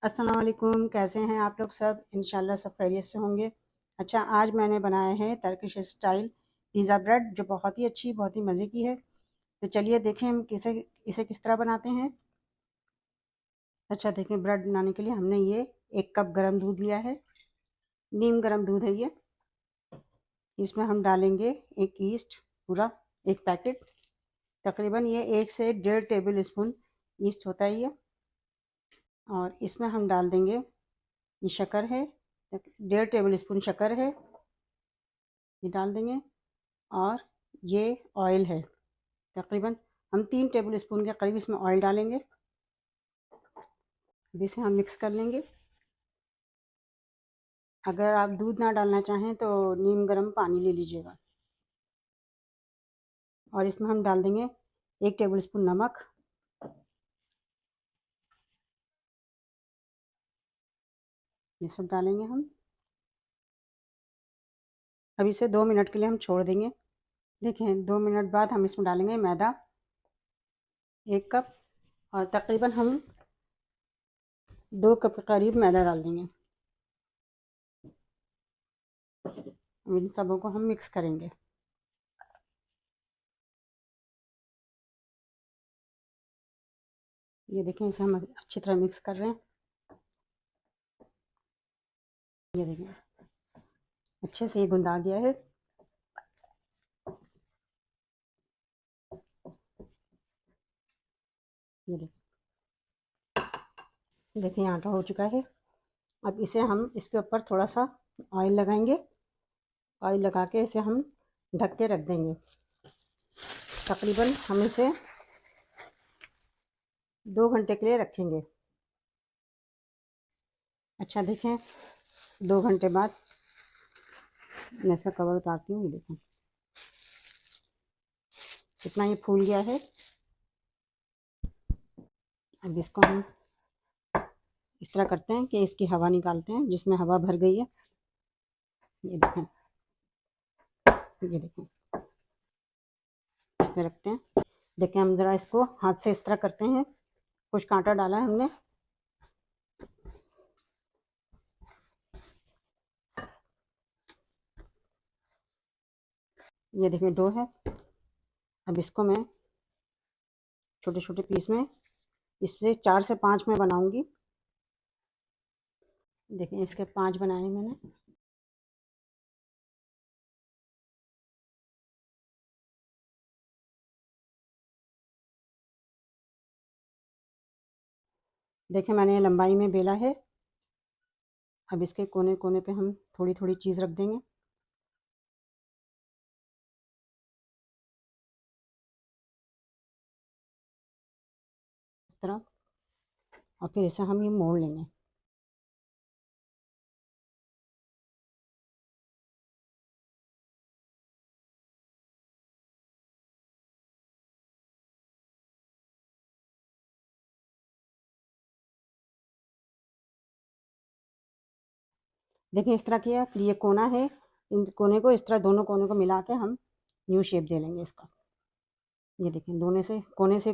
अस्सलाम वालेकुम, कैसे हैं आप लोग सब? इंशाल्लाह सब खैरियत से होंगे। अच्छा, आज मैंने बनाया है टर्किश स्टाइल पिज़्ज़ा ब्रेड, जो बहुत ही अच्छी, बहुत ही मज़े की है। तो चलिए देखें हम इसे किस तरह बनाते हैं। अच्छा देखें, ब्रेड बनाने के लिए हमने ये 1 कप गर्म दूध लिया है। नीम गर्म दूध है ये। इसमें हम डालेंगे एक ईस्ट, पूरा 1 पैकेट। तकरीबन ये 1 से 1.5 टेबल स्पून ईस्ट होता है ये। और इसमें हम डाल देंगे, ये शक्कर है, 1.5 टेबल स्पून शक्कर है, ये डाल देंगे। और ये ऑयल है, तकरीबन हम 3 टेबल स्पून के करीब इसमें ऑयल डालेंगे। अब इसे हम मिक्स कर लेंगे। अगर आप दूध ना डालना चाहें तो नीम गर्म पानी ले लीजिएगा। और इसमें हम डाल देंगे 1 टेबल स्पून नमक। ये सब डालेंगे हम। अब इसे 2 मिनट के लिए हम छोड़ देंगे। देखें, 2 मिनट बाद हम इसमें डालेंगे मैदा, 1 कप। और तकरीबन हम 2 कप के करीब मैदा डाल देंगे। इन सबों को हम मिक्स करेंगे। ये देखें, इसे हम अच्छी तरह मिक्स कर रहे हैं। ये देखें, अच्छे से ये गुंदा गया है। ये देखिए, आटा हो चुका है। अब इसे हम इसके ऊपर थोड़ा सा ऑयल लगाएंगे। ऑयल लगा के इसे हम ढक के रख देंगे। तकरीबन हम इसे 2 घंटे के लिए रखेंगे। अच्छा देखें, 2 घंटे बाद मैं इसका कवर उतारती हूँ। ये देखें कितना ये फूल गया है। अब इसको हम इस तरह करते हैं कि इसकी हवा निकालते हैं, जिसमें हवा भर गई है। ये देखें, ये देखें, इसमें रखते हैं। देखें, हम ज़रा इसको हाथ से इस तरह करते हैं। कुछ कांटा डाला है हमने। ये देखें, डो है। अब इसको मैं छोटे छोटे पीस में, इससे 4 से 5 में बनाऊंगी। देखें, इसके 5 बनाए मैंने। देखें, मैंने लंबाई में बेला है। अब इसके कोने कोने पे हम थोड़ी थोड़ी चीज़ रख देंगे, इस तरह। और फिर इसे हम ये मोड़ लेंगे। देखिए, इस तरह किया, फिर ये कोना है, इन कोने को इस तरह, दोनों कोने को मिला के हम न्यू शेप दे लेंगे इसका। ये देखें, दोनों से कोने से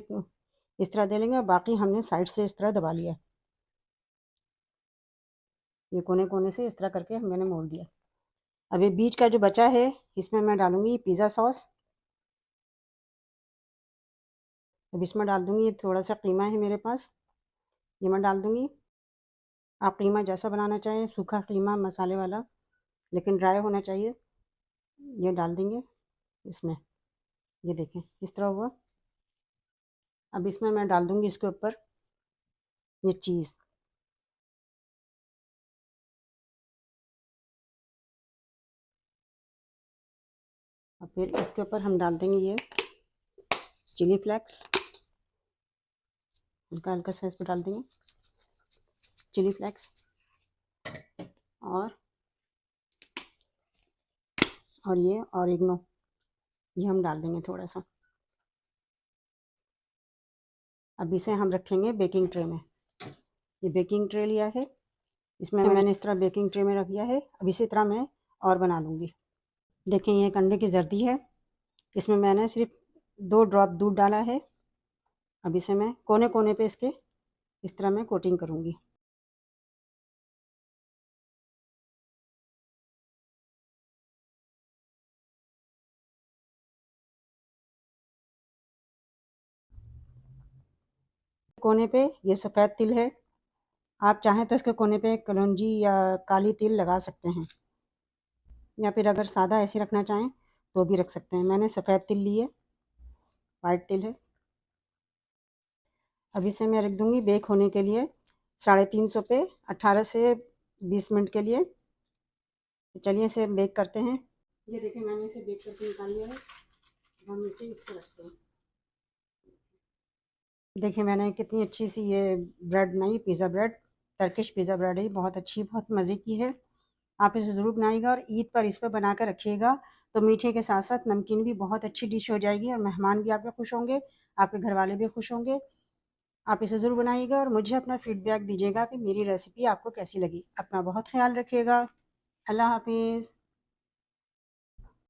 इस तरह दे लेंगे, और बाकी हमने साइड से इस तरह दबा लिया। ये कोने कोने से इस तरह करके मैंने मोड़ दिया। अब ये बीच का जो बचा है, इसमें मैं डालूंगी पिज़्ज़ा सॉस। अब इसमें डाल दूंगी, ये थोड़ा सा कीमा है मेरे पास, ये मैं डाल दूंगी। आप कीमा जैसा बनाना चाहें, सूखा कीमा, मसाले वाला, लेकिन ड्राई होना चाहिए। ये डाल देंगे इसमें। ये देखें, इस तरह हुआ। अब इसमें मैं डाल दूंगी इसके ऊपर ये चीज़। और फिर इसके ऊपर हम डाल देंगे ये चिली फ्लेक्स। हल्का हल्का सा इस पर डाल देंगे चिली फ्लेक्स। और ये ऑरिगनो, ये हम डाल देंगे थोड़ा सा। अब इसे हम रखेंगे बेकिंग ट्रे में। ये बेकिंग ट्रे लिया है, इसमें मैंने इस तरह बेकिंग ट्रे में रख दिया है। अब इसी तरह मैं और बना लूँगी। देखें, ये एक अंडे की जर्दी है, इसमें मैंने सिर्फ 2 ड्रॉप दूध डाला है। अब इसे मैं कोने कोने पे इसके इस तरह मैं कोटिंग करूँगी। कोने पे ये सफ़ेद तिल है। आप चाहें तो इसके कोने पे कलौंजी या काली तिल लगा सकते हैं, या फिर अगर सादा ऐसे रखना चाहें तो भी रख सकते हैं। मैंने सफ़ेद तिल लिए, वाइट तिल है। अभी से मैं रख दूँगी बेक होने के लिए 350 पे 18 से 20 मिनट के लिए। तो चलिए इसे बेक करते हैं। ये देखिए मैंने इसे बेक करके निकाल लिया है। हम इसे इस पर रखते हैं। देखिए मैंने कितनी अच्छी सी ये ब्रेड बनाई, pizza bread, Turkish pizza bread है, बहुत अच्छी, बहुत मज़े की है। आप इसे ज़रूर बनाइएगा और ईद पर इस पर बना कर रखिएगा, तो मीठे के साथ साथ नमकीन भी बहुत अच्छी डिश हो जाएगी और मेहमान भी आपके खुश होंगे, आपके घर वाले भी खुश होंगे। आप इसे ज़रूर बनाइएगा और मुझे अपना फीडबैक दीजिएगा कि मेरी रेसिपी आपको कैसी लगी। अपना बहुत ख्याल रखिएगा। अल्लाह हाफिज़।